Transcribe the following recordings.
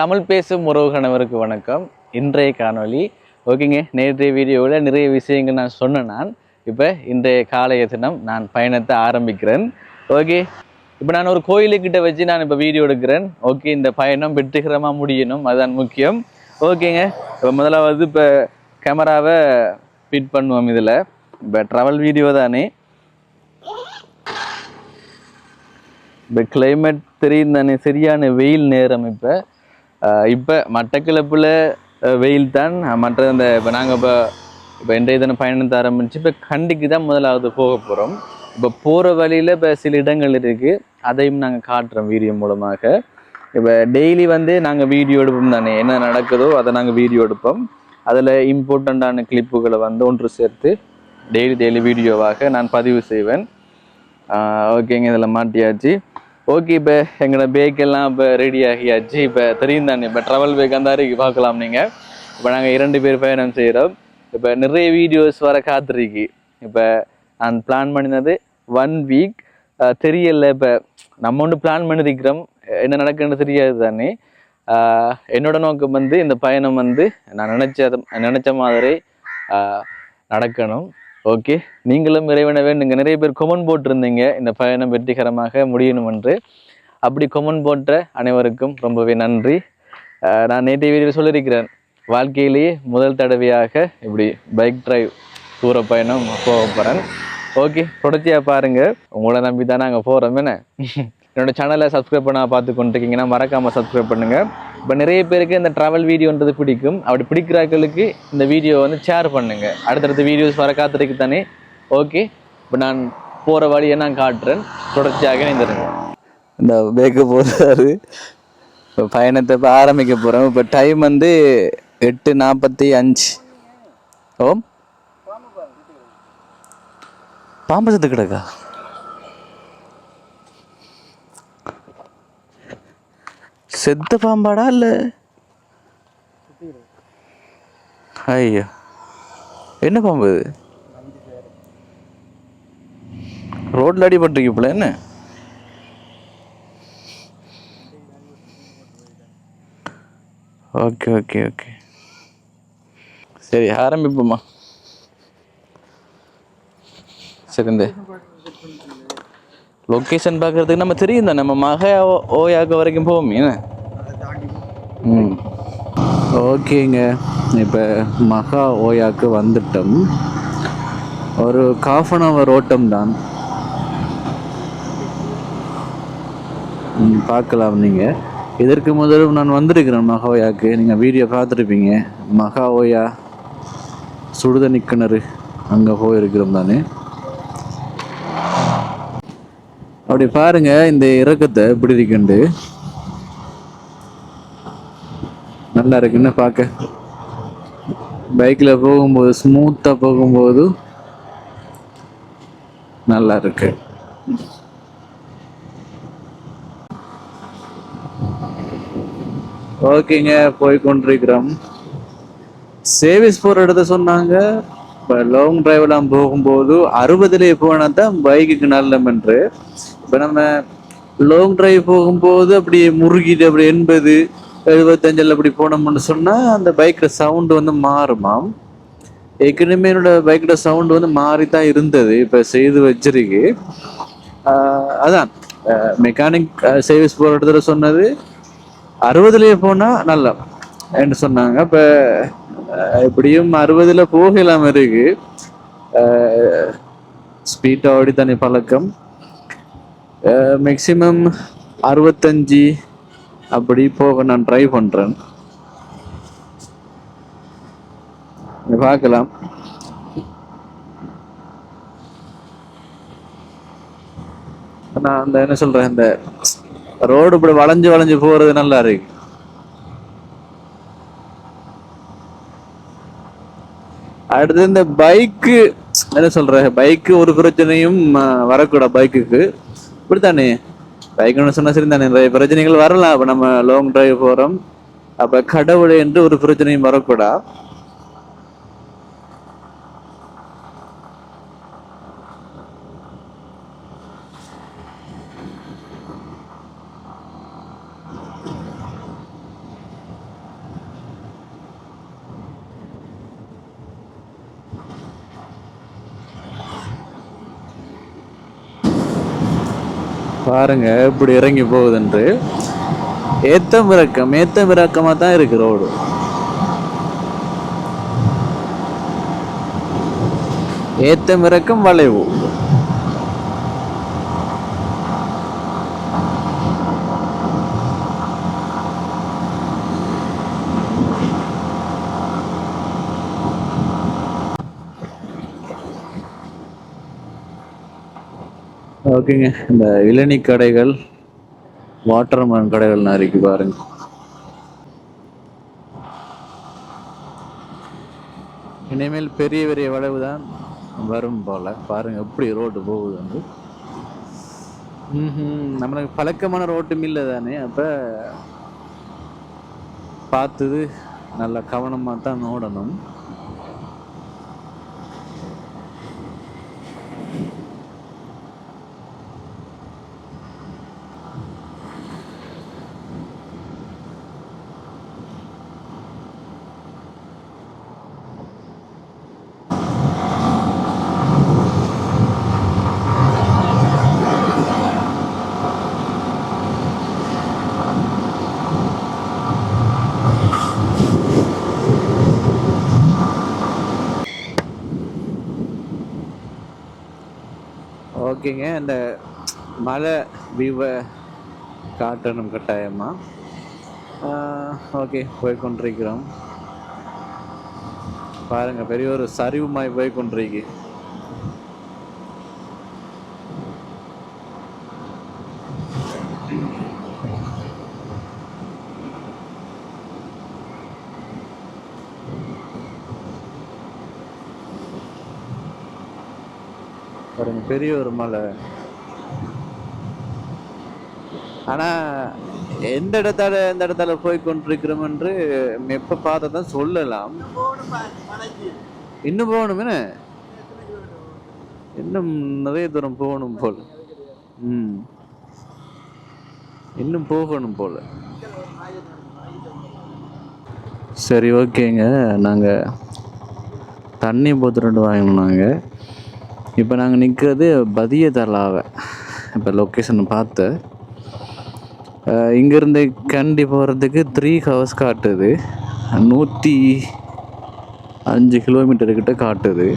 தமிழ் பேசும் உறவுகணவருக்கு வணக்கம். இன்றைய காணொளி ஓகேங்க. நேற்றைய வீடியோவில் நிறைய விஷயங்கள் நான் சொன்னேன். இப்போ இன்றைய காலைய தினம் நான் பயணத்தை ஆரம்பிக்கிறேன். ஓகே, இப்போ நான் ஒரு கோயிலுக்கிட்ட வச்சு நான் இப்போ வீடியோ எடுக்கிறேன். ஓகே, இந்த பயணம் வெற்றிகரமாக முடியணும், அதுதான் முக்கியம். ஓகேங்க, இப்போ முதலாவது இப்போ கேமராவை ஃபிட் பண்ணுவோம். இதில் இப்போ ட்ராவல் வீடியோ தானே. இப்போ கிளைமேட் தெரியும் தானே, சரியான வெயில் நேரம். இப்போ மட்டக்களப்பில் வெயில் தான். மற்ற இந்த இப்போ நாங்கள் இப்போ இன்றைய தினம் பயணத்தை ஆரம்பிச்சு இப்போ கண்டிக்கு தான் முதலாவது போக போகிறோம். இப்போ போகிற வழியில் இப்போ சில இடங்கள் இருக்குது, அதையும் நாங்கள் காட்டுறோம் வீடியோ மூலமாக. இப்போ டெய்லி நாங்கள் வீடியோ எடுப்போம் தானே, என்ன நடக்குதோ அதை நாங்கள் வீடியோ எடுப்போம். அதில் இம்பார்ட்டண்ட்டான கிளிப்புகளை ஒன்று சேர்த்து டெய்லி வீடியோவாக நான் பதிவு செய்வேன். ஓகேங்க, இதில் மாட்டியாச்சு. ஓகே, இப்போ எங்களோட பேக்கெல்லாம் இப்போ ரெடி ஆகியாச்சு. இப்போ தெரியும் தானே, இப்போ ட்ராவல் பேக் அந்த மாதிரி பார்க்கலாம் நீங்கள். இப்போ நாங்கள் 2 பேர் பயணம் செய்கிறோம். இப்போ நிறைய வீடியோஸ் வர காத்திருக்கு. இப்போ நான் பிளான் பண்ணினது 1 வீக் தெரியல. இப்போ நம்ம ஒன்று பிளான் பண்ணியிருக்கிறோம், என்ன நடக்குன்னு தெரியாது தானே. என்னோட நோக்கம் இந்த பயணம் நான் நினச்ச மாதிரி நடக்கணும். ஓகே, நீங்களும் இறைவனை வேண்டுங்க. நிறைய பேர் கொமெண்ட் போட்டிருந்தீங்க இந்த பயணம் வெற்றிகரமாக முடியணும் என்று. அப்படி கொமெண்ட் போட்ட அனைவருக்கும் ரொம்பவே நன்றி. நான் நேற்றைய வீடியோ சொல்லியிருக்கிறேன், வாழ்க்கையிலேயே முதல் தடவையாக இப்படி பைக் டிரைவ் தூர பயணம் போக போகிறேன். ஓகே, தொடர்ச்சியாக பாருங்கள், உங்களை நம்பி தான் நாங்கள் போகிறோம். என்ன என்னோடய சேனலை சப்ஸ்கிரைப் பண்ண பார்த்து கொண்டிருக்கீங்கன்னா மறக்காமல் சப்ஸ்கிரைப் பண்ணுங்கள். இப்போ நிறைய பேருக்கு இந்த ட்ராவல் வீடியோன்றது பிடிக்கும். அப்படி பிடிக்கிறாக்களுக்கு இந்த வீடியோ ஷேர் பண்ணுங்கள். அடுத்தடுத்த வீடியோஸ் வர காத்திருக்கு தானே. ஓகே, இப்போ நான் போகிற வழியை நான் காட்டுறேன், தொடர்ச்சியாக இணைந்துருங்க. இந்த பேக்கு போகிறாரு. இப்போ பயணத்தை இப்போ ஆரம்பிக்க போகிறோம். இப்போ டைம் 8:45. ஓம் பாம்பு சத்து கிடக்கா? செத்த பாம்பாடா இல்ல? ஐயோ, என்ன பாம்பு இது? ரோட்ல அடிபட்டிருக்கு போல. என்ன ஓகே ஓகே ஓகே, சரி ஆரம்பிப்போமா. சரி, இந்த லொக்கேஷன் பார்க்கறதுக்கு நம்ம தெரியும் தான், நம்ம மகா ஓயாக்கு வரைக்கும் போவோமே. ஓகேங்க, இப்போ மகா ஓயாக்கு வந்துட்டோம். ஒரு 1/2 hour ஓட்டம் தான். பார்க்கலாம். நீங்கள் இதற்கு முதலும் நான் வந்திருக்கிறேன் மகா ஓயாக்கு, நீங்கள் வீடியோ பார்த்துருப்பீங்க. மகா ஓயா சுடுதண்ணி கிணறு அங்கே போயிருக்கிறோம் தானே. அப்படி பாருங்க இந்த இறக்கத்தை எப்படி இருக்குண்டு. நல்லா இருக்குன்னு பார்க்க. பைக்கில் போகும்போது ஸ்மூத்தாக போகும்போது நல்லா இருக்கு. ஓகேங்க, போய் கொண்டிருக்கிறோம். சேவிஸ் போகிற இடத்த சொன்னாங்க. இப்போ லாங் டிரைவெல்லாம் போகும்போது 60 போனால் தான் பைக்குக்கு நல்லமென்று. இப்போ நம்ம லாங் டிரைவ் போகும்போது அப்படி முறுகிட்டு அப்படி 80-75 அப்படி போனோம்னு சொன்னால் அந்த பைக்கில் சவுண்டு மாறுமாம். ஏற்கனவே என்னோட பைக்கில் சவுண்டு மாறி தான் இருந்தது. இப்போ செய்து வச்சிருக்கு. அதான் மெக்கானிக் சர்வீஸ் போகிற இடத்துல சொன்னது 60 போனால் நல்லா என்று சொன்னாங்க. இப்போ எப்படியும் 60 போகலாம் இருக்கு. ஸ்பீட்டாக ஓடி தனி பழக்கம். மேக்சிமம் 65 அப்படி போக நான் ட்ரை பண்ணுறேன். பார்க்கலாம். நான் என்ன சொல்கிறேன், இந்த ரோடு இப்படி வளைஞ்சு போகிறது நல்லா இருக்கு. அடுத்து இந்த பைக்கு என்ன சொல்கிறேன், பைக்கு ஒரு பிரச்சனையும் வரக்கூடாது பைக்குக்கு. இப்படித்தானே பைக்குன்னு சொன்னா சரி தானே, நிறைய பிரச்சனைகள் வரலாம். அப்ப நம்ம லாங் டிரைவ் போறோம், அப்ப கடவுளை என்று ஒரு பிரச்சனையும் வரக்கூடா. பாருங்க இப்படி இறங்கி போகுதுன்று. ஏத்தம் இறக்கமா தான் இருக்கு ரோடு. ஏத்தம் இறக்கம் வளைவு. ஓகேங்க, இந்த இளநீ கடைகள், வாட்டர்மேன் கடைகள்லாம் இருக்கு பாருங்க. இனிமேல் பெரிய பெரிய வளைவு தான் வரும் போல. பாருங்க எப்படி ரோடு போகுது வந்து. நம்மளுக்கு பழக்கமான ரோட்டும் இல்லை தானே, அப்ப பார்த்தது நல்லா கவனமா தான் ஓடணும். ஓகேங்க, இந்த மலை வியூவை காட்டணும் கட்டாயமா. ஓகே, போய் கொண்டிருக்கிறோம். பாருங்க பெரிய ஒரு சரிவுமாய் போய் கொண்டிருக்கு. பாருங்க பெரிய ஒரு மலை. ஆனா எந்த இடத்தால போய் கொண்டிருக்கிறோம் என்று எப்ப பார்த்ததான் சொல்லலாம். இன்னும் போகணும் என்ன, இன்னும் நிறைய தூரம் போகணும் போல. இன்னும் போகணும் போல. சரி ஓகேங்க, நாங்கள் தண்ணி போத்துட்டு வாங்கணும். நாங்கள் இப்போ நாங்கள் நிற்கிறது பதிய தலாவை. இப்போ லொக்கேஷன் பார்த்து இங்கேருந்து கண்டி போகிறதுக்கு 3 hours காட்டுது. 105 கிலோமீட்டர் கிட்ட காட்டுது.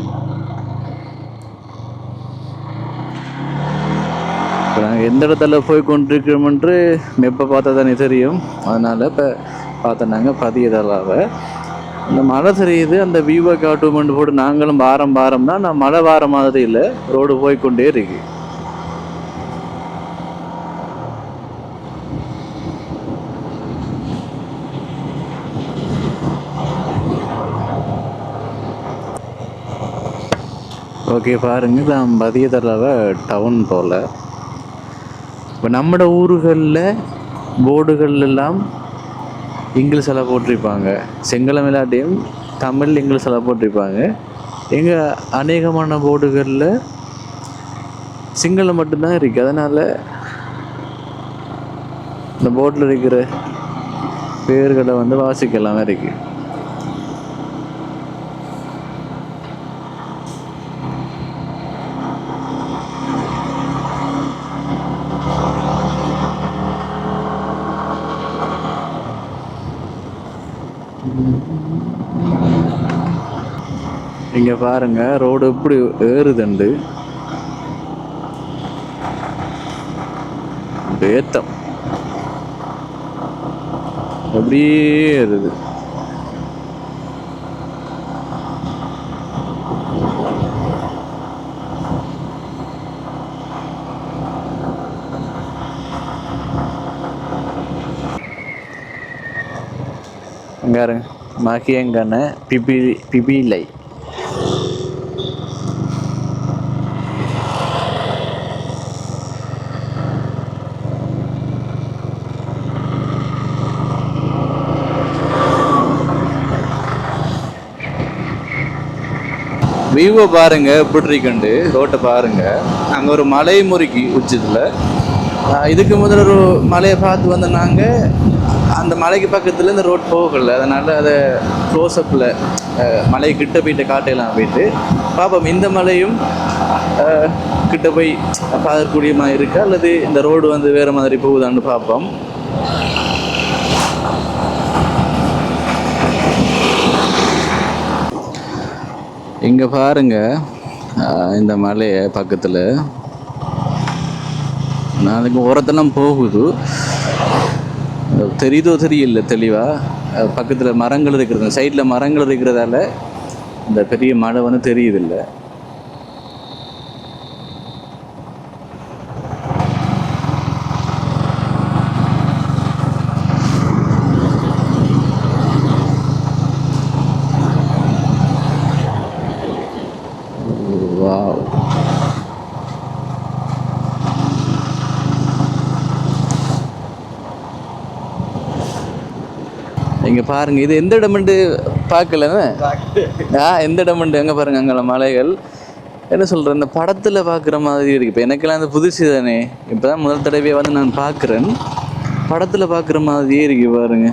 இப்போ நாங்கள் எந்த இடத்துல போய் கொண்டிருக்கிறோம்ன்று மெப்பை பார்த்தா தானே தெரியும். அதனால் இப்போ பார்த்தோன்னாங்க பதிய தலாவை. இந்த மழை தெரியுது, அந்த வியூவை காட்டுமென்று போட்டு நாங்களும் பாரம்னா நான் மழை வார மாதிரி இல்லை, ரோடு போய்கொண்டே இருக்கு. ஓகே பாருங்க, நான் பதிய தடவை டவுன் போல. இப்போ நம்மளோட ஊர்களில் போர்டுகள் எல்லாம் இங்கிலீஷில் போட்டிருப்பாங்க, சிங்களம் இல்லாட்டியும் தமிழ் இங்கிலீஷில் போட்டிருப்பாங்க. எங்கள் அநேகமான போர்டுகளில் சிங்களம் மட்டும்தான் இருக்குது. அதனால் இந்த போர்டில் இருக்கிற பேர்களை வந்து வாசிக்கலாம் இருக்கு. இங்க பாருங்க ரோடு எப்படி ஏறுதுண்டு. ஏத்தம் அப்படியே ஏறுது. அங்க மாக்கியங்கான பிபிலை. வியூவை பாருங்க எப்படி இருக்குண்டு, ரோட்டை பாருங்க. அங்கே ஒரு மலை முறுக்கி உச்சத்தில். இதுக்கு முதல்ல ஒரு மலையை பார்த்து வந்த நாங்கள் அந்த மலைக்கு பக்கத்தில் இந்த ரோட் போகலை. அதனால் அதை க்ளோஸ்அப்பில் மலை கிட்ட போயிட்டு காட்டையெல்லாம் போயிட்டு பார்ப்போம். இந்த மலையும் கிட்ட போய் பார்க்கக்கூடிய மாதிரி இருக்கா அல்லது இந்த ரோடு வந்து வேறு மாதிரி போகுதான்னு பார்ப்போம். இங்கே பாருங்க, இந்த மலையை பக்கத்தில் நாளைக்கு ஓரத்தெல்லாம் போகுது, தெரியுதோ தெரியல தெளிவாக. பக்கத்தில் மரங்கள் இருக்கிறது, சைடில் மரங்கள் இருக்கிறதால இந்த பெரிய மழை வந்து தெரியுதில்லை. வாவ், இங்க பாருங்க, இது எந்த இடம்ண்டு பார்க்கல. எந்த இடம்ண்டு எங்க பாருங்க, அங்கே மலைகள் என்ன சொல்றேன், இந்த படத்துல பாக்குற மாதிரி இருக்கு. இப்போ எனக்கெல்லாம் அந்த புதுசு தானே, இப்பதான் முதல் தடவையா வந்து நான் பார்க்குறேன். படத்துல பாக்குற மாதிரியே இருக்கு பாருங்க.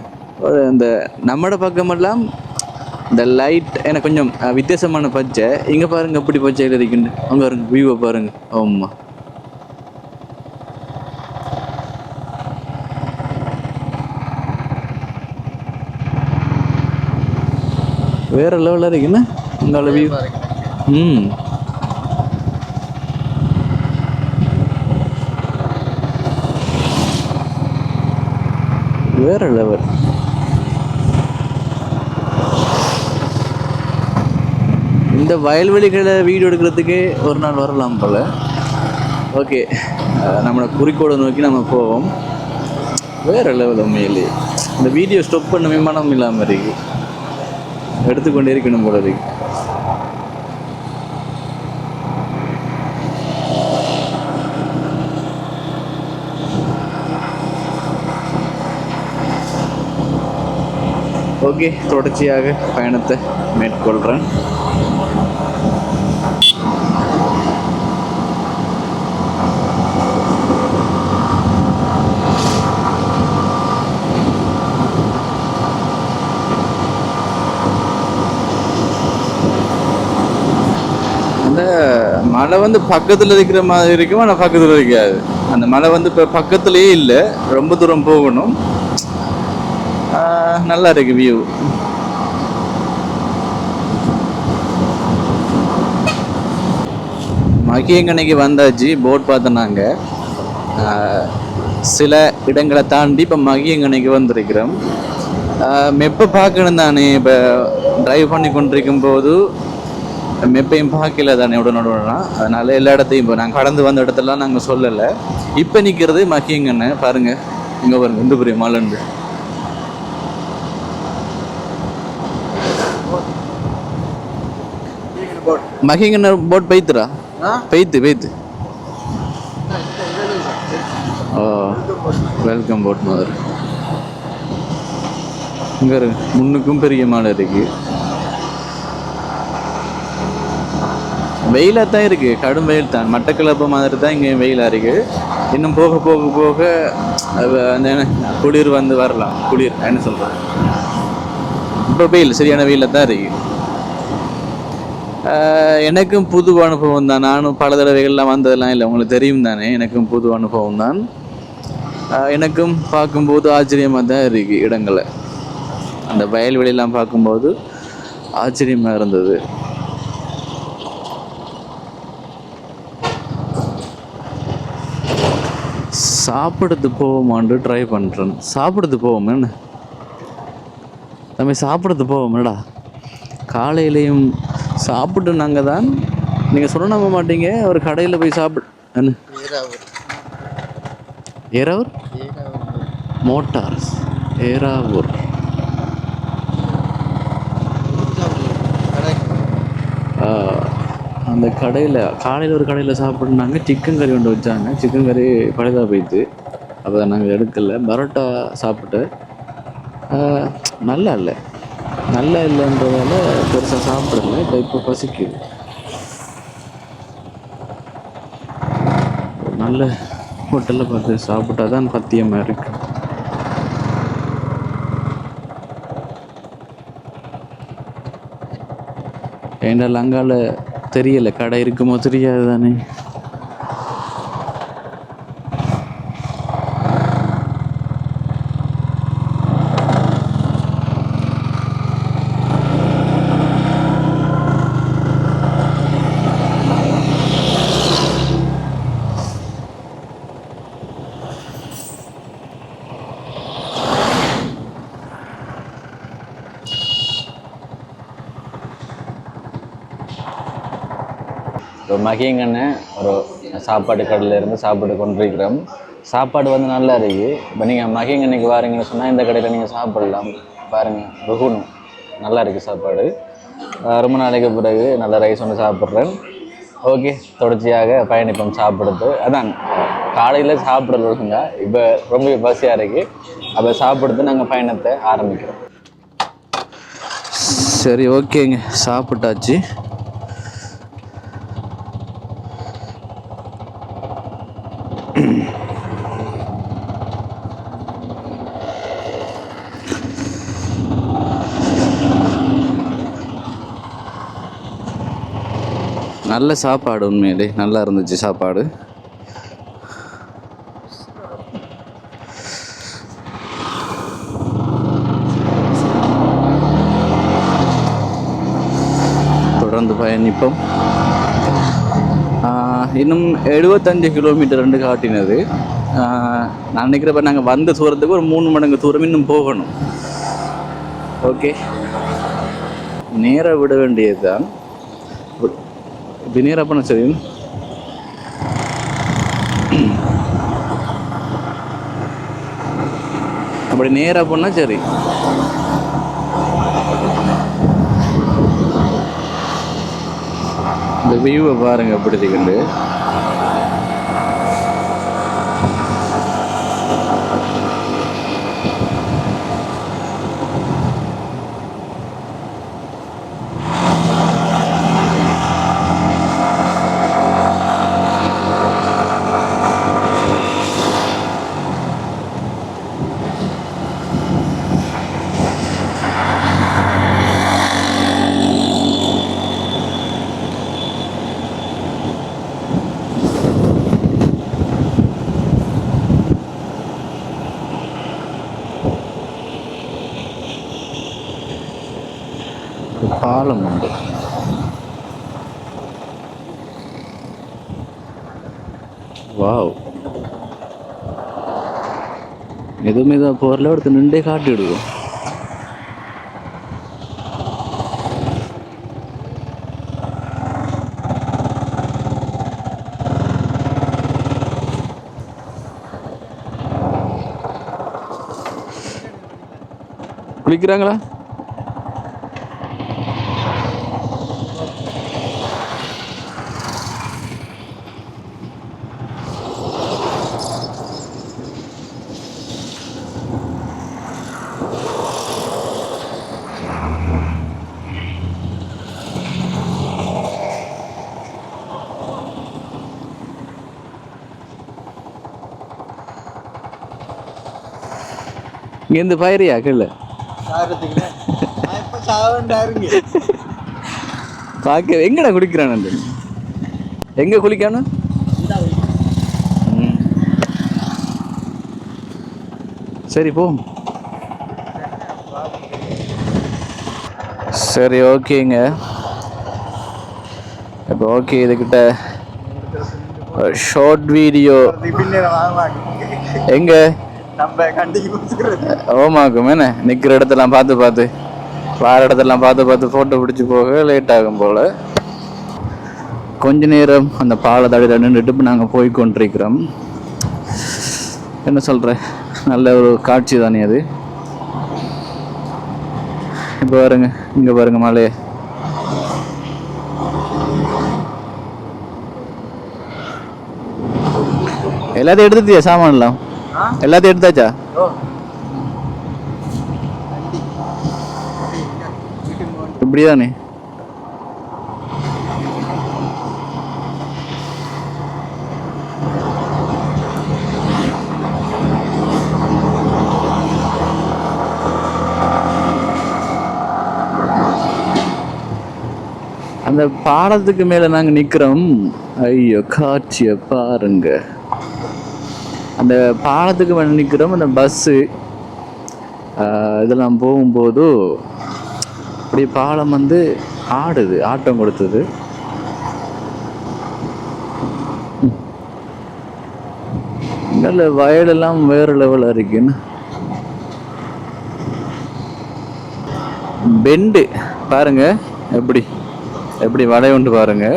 இந்த நம்மட பக்கமெல்லாம் இந்த லைட் எனக்கு கொஞ்சம் வித்தியாசமான பச்சை. இங்க பாருங்க எப்படி பச்சையில் இருக்குன்னு. அங்க பாருங்க, வியூவை பாருங்க. ஆமா, வேற லெவலில் இருக்குன்னு உங்களோட வியூ. வேற லெவல். இந்த வயல்வெளிகளை வீடியோ எடுக்கிறதுக்கு ஒரு நாள் வரலாம் போல். ஓகே, நம்மளோட குறிக்கோளை நோக்கி நம்ம போவோம். வேறு லெவல் உண்மையிலே. இந்த வீடியோ ஸ்டாப் பண்ணவே மனம் இல்லாமல் இருக்கு, எடுத்துக்கொண்டே இருக்கணும் போல இருக்கு. ஓகே, தொடர்ச்சியாக பயணத்தை மேற்கொள்கிறேன். அந்த மலை வந்து பக்கத்தில் இருக்கிற மாதிரி இருக்கும், ஆனால் பக்கத்தில் இருக்காது. அந்த மலை வந்து இப்போ பக்கத்துலேயே இல்லை, ரொம்ப தூரம் போகணும். நல்லா இருக்கு வியூ. மகியங்கனைக்கு வந்தாச்சு, போட் பார்த்தோன்னாங்க. சில இடங்களை தாண்டி இப்போ மகியங்கனைக்கு வந்திருக்கிறோம். மெப்பை பார்க்கணும் தானே, இப்போ ட்ரைவ் பண்ணி கொண்டிருக்கும் போது மெப்பையும் பார்க்கல தானே உடனே. அதனால எல்லா இடத்தையும் இப்போ நாங்கள் கடந்து வந்த இடத்தெல்லாம் நாங்கள் சொல்லலை. இப்போ நிற்கிறது மகியங்கனை பாருங்க. இங்கே பாருங்க, இந்த பெரிய மலைண்டு. மகிங்கன போட் பைத்துரா, பைத்து ஓ, வெல்கம் போட் மாதிரி. இங்கே முன்னுக்கும் பெரிய மலை இருக்கு. வெயிலாக தான் இருக்குது, கடும் வெயில் தான். மட்டக்களப்பு மாதிரி தான் இங்கே வெயிலாக இருக்குது. இன்னும் போக போக போக அந்த குளிர் வந்து வரலாம். குளிர் என்ன சொல்கிறேன், இப்போ வெயில் சரியான வெயிலில் தான் இருக்குது. எனக்கும் புது அனுபவம் தான். நானும் பல தடவைகள்லாம் வந்ததெல்லாம் இல்லை, உங்களுக்கு தெரியும் தானே. எனக்கும் புது அனுபவம் தான். எனக்கும் பார்க்கும்போது ஆச்சரியமாக தான் இருக்குது இடங்களை. அந்த வயல்வெளியெல்லாம் பார்க்கும்போது ஆச்சரியமாக இருந்தது. சாப்பிடுறது போவோமான்னு ட்ரை பண்ணுறேன். சாப்பிடுறது போவோம் என்ன தம்பி, சாப்பிடுறது போவோம்டா. காலையிலையும் சாப்பிட்டு நாங்கள் தான், நீங்கள் சொல்ல நம்ப மாட்டீங்க, ஒரு கடையில் போய் சாப்பிடு. என்ன ஏறாவூர் மோட்டார்ஸ், ஏறாவூர். அந்த கடையில் காலையில் ஒரு கடையில் சாப்பிட்னாங்க. சிக்கன் கறி ஒன்று வச்சாங்க. சிக்கன் கறி பழையதாக போயிடுது, அப்போ நாங்கள் எடுக்கலை. பரோட்டா சாப்பிட்டு நல்லா இல்லைன்றதால பெருசாக சாப்பிடல. இப்போ பசிக்குது. நல்ல ஹோட்டலில் பார்த்து சாப்பிட்டா தான் பத்தியமாக இருக்கு. எங்கள் லங்கால தெரியல, கடை இருக்குமோ தெரியாது தானே. இப்போ மகியங்கன்னு ஒரு சாப்பாடு கடையில் இருந்து சாப்பாடு கொண்டிருக்கிறோம். சாப்பாடு வந்து நல்லா இருக்குது. இப்போ நீங்கள் மகியங்கன்னைக்கு வாரீங்கன்னு சொன்னால் இந்த கடையில் நீங்கள் சாப்பிடலாம். பாருங்கள், ருகுணும் நல்லா இருக்குது சாப்பாடு. ரொம்ப நாளைக்கு பிறகு நல்ல ரைஸ் ஒன்று சாப்பிட்றேன். ஓகே, தொடர்ச்சியாக பயணிப்போம் சாப்பிடுறது. அதான் காலையில் சாப்பிட்றதுங்க. இப்போ ரொம்ப பசியாக இருக்குது. அப்போ சாப்பிடுறது நாங்கள் பயணத்தை ஆரம்பிக்கிறோம். சரி, ஓகேங்க, சாப்பிட்டாச்சு. நல்ல சாப்பாடு, உண்மையிலே நல்லா இருந்துச்சு சாப்பாடு. தொடர்ந்து பயணிப்போம். இன்னும் 75 கிலோமீட்டர் ரெண்டு காட்டினது. நான் நினைக்கிறப்ப நாங்கள் வந்த தூரத்துக்கு ஒரு 3 மடங்கு தூரம் இன்னும் போகணும். ஓகே, நேராக விட வேண்டியது தான். இப்படி நேராக பண்ண சரி. அப்படி நேராக போனால் சரி. இந்த வியூவை பாருங்க எப்படி இருக்குண்டு. பாலம் உண்டு. வாவ், எதுவுமே தான் போரில் ஒருத்தர் நின்றே காட்டி விடுவோம். குளிக்கிறாங்களா? இங்கேருந்து பயிரியா கீழே பார்க்க எங்கடா குளிக்கிறான்? எங்க குளிக்கானு? சரி போ. சரி, ஓகேங்க. இப்போ ஓகே, இதுக்கிட்ட ஷார்ட் வீடியோ எங்க ஓமாக்கும் என்ன நிற்கிற இடத்தெல்லாம் பார்த்து வார இடத்தெல்லாம் பார்த்து ஃபோட்டோ பிடிச்சி போக லேட் ஆகும் போல். கொஞ்ச நேரம் அந்த பாலத்தடியில் நின்றுட்டு நாங்கள் போய் கொண்டிருக்கிறோம். என்ன சொல்கிற, நல்ல ஒரு காட்சி தானே அது. இப்போ பாருங்க, இங்கே பாருங்க மலையை. எல்லாத்தையும் எடுத்துட்டியா? சாமான்லாம் எல்லாத்தையும் எடுத்தாச்சா? இப்படிதானே. அந்த பாலத்துக்கு மேல நாங்க நிக்கிறோம். ஐயோ காட்சிய பாருங்க. அந்த பாலத்துக்கு மேல நிக்கிறோம். அந்த பஸ்ஸு இதெல்லாம் போகும்போது அப்படியே பாலம் வந்து ஆடுது, ஆட்டம் கொடுத்தது. நல்ல வயலெல்லாம் வேறு லெவலில் இருக்குன்னு. பெண்டு பாருங்க, எப்படி எப்படி வளைவுண்டு பாருங்க,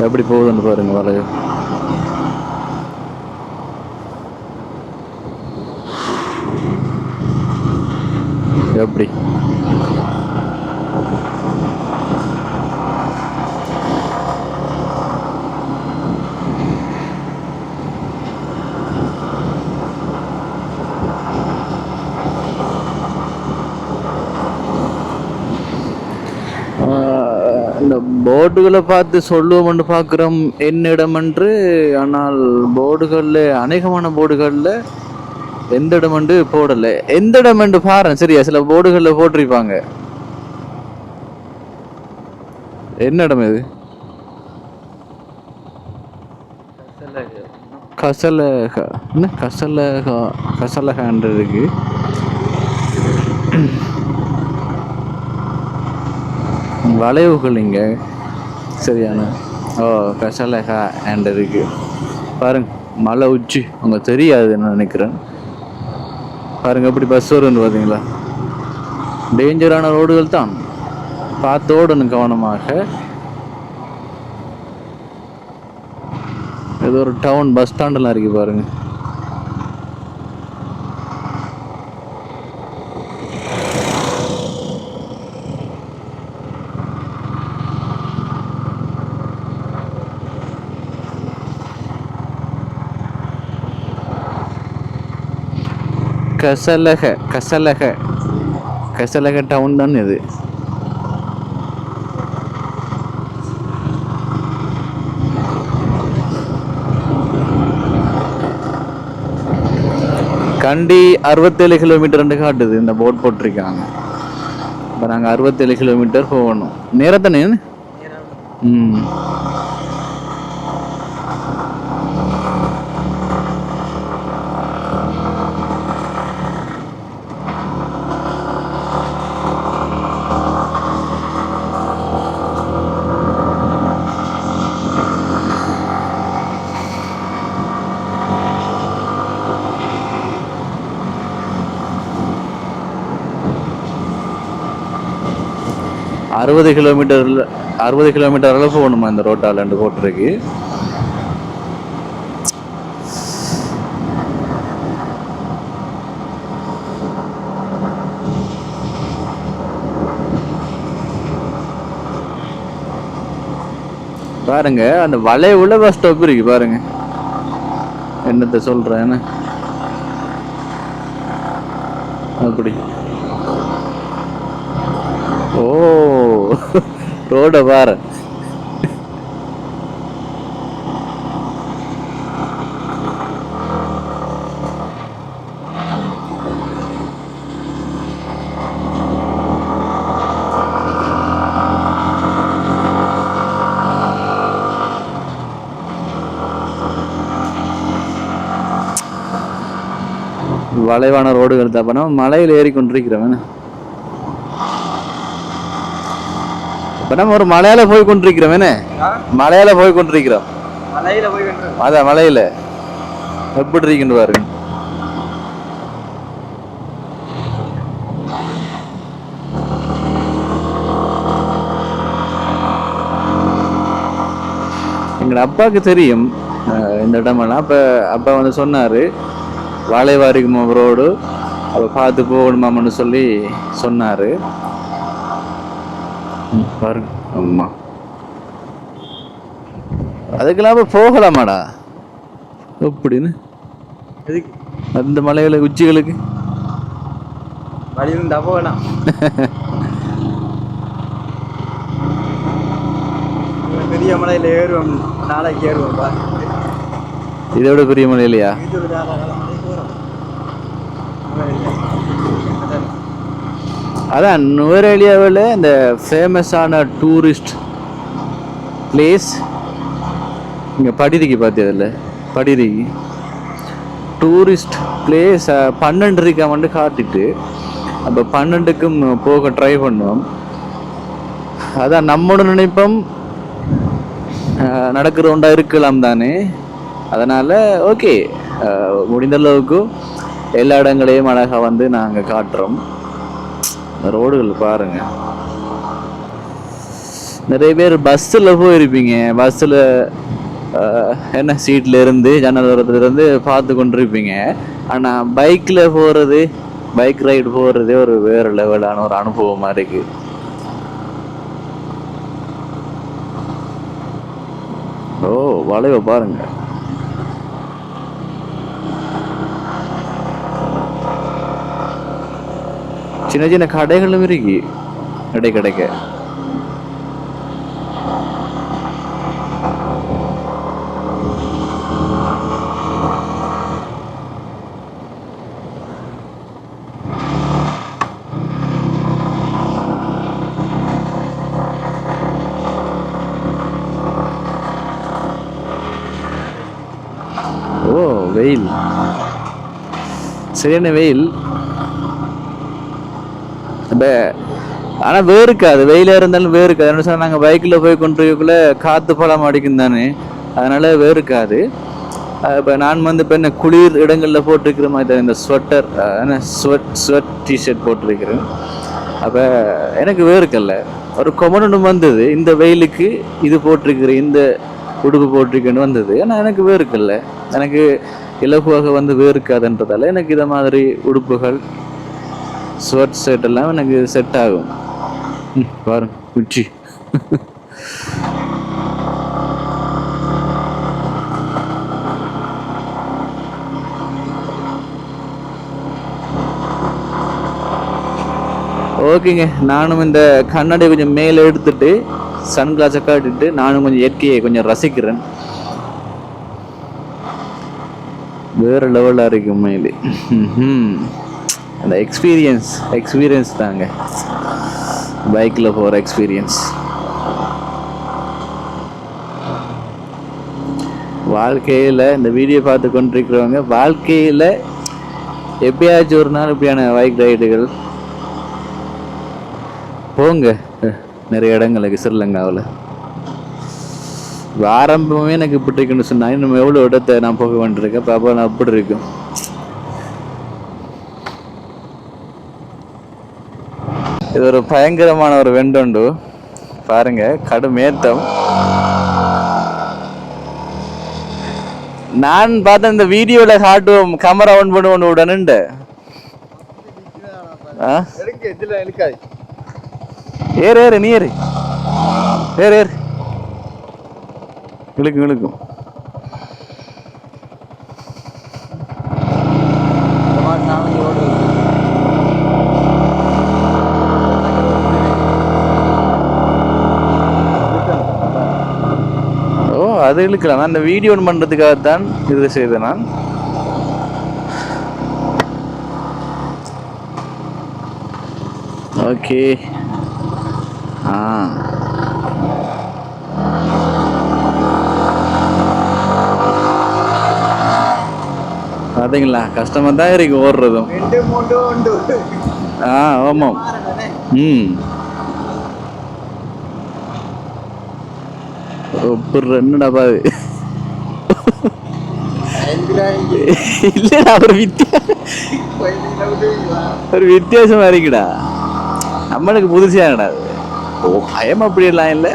எப்படி போகுதுன்னு பாருங்க வளைவு. எப்படி இந்த போர்டுகளை பார்த்து சொல்லுவோம்னு பார்க்குறோம் என்ன இடம் என்று. ஆனால் போர்டுகளில், அநேகமான போர்டுகளில் எந்த இடம் போடலை. எந்த இடம் பாருங்க சரியா, சில போர்டுகளில் போட்டிருப்பாங்க. என்ன இடம் இது? கசலகா, என்ன கசலகா, கசலகான்ற இருக்கு. வளைவுகள் இங்க சரியான. ஓ கசலகா அண்ட் இருக்கு பாருங்க. மலை உச்சி அங்கே தெரியாது நான் நினைக்கிறேன். பாருங்க எப்படி பஸ் வரும்னு பார்த்தீங்களா. டேஞ்சரான ரோடுகள் தான், பார்த்து ஓடணும் கவனமாக. ஏதோ ஒரு டவுன் பஸ் ஸ்டாண்டெல்லாம் இருக்கு பாருங்க. கசலக கசலக கசலக டவுன் தான் இது. கண்டி 67 கிலோமீட்டர் காட்டுது, இந்த போர்ட் போட்டிருக்காங்க. இப்போ நாங்கள் 67 கிலோமீட்டர் போகணும். நேரத்தானே? ம் அறுபது கிலோமீட்டர் அளவு போகணுமா இந்த ரோட்டால் ரெண்டு போட்டிருக்கு. பாருங்க அந்த வளைவுல பஸ் ஸ்டாப் இருக்கு பாருங்க. என்னத்த சொல்றேன் அப்படி. ஓ ரோட பாரு. வளைவான ரோடுகள் தப்பனா மலையில் ஏறி கொண்டிருக்கிறவன். இப்ப நம்ம ஒரு மலையால போய் கொண்டிருக்கிறோம். மலையால போய் கொண்டிருக்கிறோம். அதான் மலையில எப்படி இருக்குன்னு பாருங்க. எங்க அப்பாவுக்கு தெரியும் இந்த இடமெல்லாம். அப்ப வந்து சொன்னாரு வாழைவாரிக்குமா ரோடு, அப்ப பார்த்து போகணுமான்னு சொல்லி சொன்னாரு. பாருங்க அம்மா, அதுக்கெல்லாம் போகலாமாடா அப்படின்னு அந்த மலைகளை உச்சிகளுக்கு போகலாம். பெரிய மலையில ஏறுவோம், நாளைக்கு ஏறுவோம். இதோட பெரிய மலையிலையா? அதான் நுவரெலியாவில் இந்த ஃபேமஸான டூரிஸ்ட் பிளேஸ் இங்கே படிதிக்கு பார்த்ததில்ல. படிதிக்கு டூரிஸ்ட் பிளேஸ் 12 வந்து காட்டிட்டு அப்போ 12க்கும் போக ட்ரை பண்ணுவோம். அதான் நம்மோட நினைப்போம் நடக்கிற ஒன்றா இருக்கலாம் தானே. அதனால் ஓகே, முடிந்த அளவுக்கு எல்லா இடங்களையும் அழகாக வந்து நாங்கள் காட்டுறோம். ரோடுகள் பாருங்கள். நிறைய பேர் பஸ்ஸில் போயிருப்பீங்க. பஸ்ஸில் என்ன சீட்டில் இருந்து ஜன்னல் ஓரத்துலேருந்து பார்த்து கொண்டிருப்பீங்க. ஆனால் பைக்கில் போகிறது, பைக் ரைடு போகிறதே ஒரு வேறு லெவலான ஒரு அனுபவமாக இருக்குது. ஓ, வளைவை பாருங்க. சின்ன சின்ன கடைகளும் இருக்கு கிடைக்க. ஓ, வெயில், சரியான வெயில். ஆனால் வேறுக்காது, வெயிலாக இருந்தாலும் வேறுக்காது. என்ன சொன்னால் நாங்கள் பைக்கில் போய் கொண்டிருக்கக்குள்ளே காற்று பழம் அடிக்கும் தானே, அதனால் வேறுக்காது. இப்போ நான் வந்து இப்போ என்ன குளிர் இடங்களில் போட்டிருக்கிற மாதிரி தான் இந்த ஸ்வெட்டர், ஸ்வெட் டிஷர்ட் போட்டிருக்கிறேன். அப்போ எனக்கு வேறுக்கல்ல. ஒரு கொமனு வந்தது இந்த வெயிலுக்கு இது போட்டிருக்கிறேன், இந்த உடுப்பு போட்டிருக்கேன்னு வந்தது. ஆனால் எனக்கு வேறுக்கல்ல, எனக்கு இலகுவாக வந்து வேறுக்காதுன்றதால எனக்கு இதை மாதிரி உடுப்புகள் ஸ்வெட் ஷர்ட் எல்லாம் எனக்கு செட் ஆகும். பாருங்க குச்சி. ஓகேங்க, நானும் இந்த கண்ணாடி கொஞ்சம் மேலே எடுத்துட்டு சன்கிளாஸை காட்டிட்டு நானும் கொஞ்சம் இயற்கையை கொஞ்சம் ரசிக்கிறேன். வேறு லெவலாக இருக்கு உண்மையிலே. அந்த எக்ஸ்பீரியன்ஸ் தாங்க பைக்கில் போகிற எக்ஸ்பீரியன்ஸ். வாழ்க்கையில் இந்த வீடியோ பார்த்து கொண்டிருக்கிறவங்க வாழ்க்கையில் எப்பயாச்சும் ஒரு நாள் இப்படியான பைக் ரைடுகள் போங்க. நிறைய இடங்களுக்கு ஸ்ரீலங்காவில் ஆரம்பமே எனக்கு இப்படி இருக்குன்னு சொன்னா இன்னும் எவ்வளோ இடத்தை நான் போக வேண்டியிருக்கேன். அப்போ நான் அப்படி இருக்கும். இது ஒரு பயங்கரமான ஒரு வெண்டுண்டு பாருங்க, கடுமேத்தம். நான் பார்த்தேன் இந்த வீடியோல காட்டுவோம், கேமரா ஆன் பண்ணுவோம் உடனே. ஏறு ஏறு, நீ ஏறு ஏறு ஏறு, இழுக்கும் இழுக்கும். ஓ, அது இழுக்கலாம். நான் இந்த வீடியோ பண்ணுறதுக்காகத்தான் இது செய்தேன் நான். ஓகே. பார்த்தீங்களா, கஷ்டமாக தான் இருக்கு ஓடுறதும். ஆமாம். என்னடா பாது இல்லடா, ஒரு வித்தியாசமா இருக்குடா. நம்மளுக்கு புதுசாகடா. ஓ, பயம் அப்படியெல்லாம் இல்லை.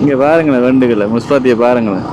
இங்க பாருங்களேன், வண்டுகளை முஸ்பாத்திய பாருங்களேன்.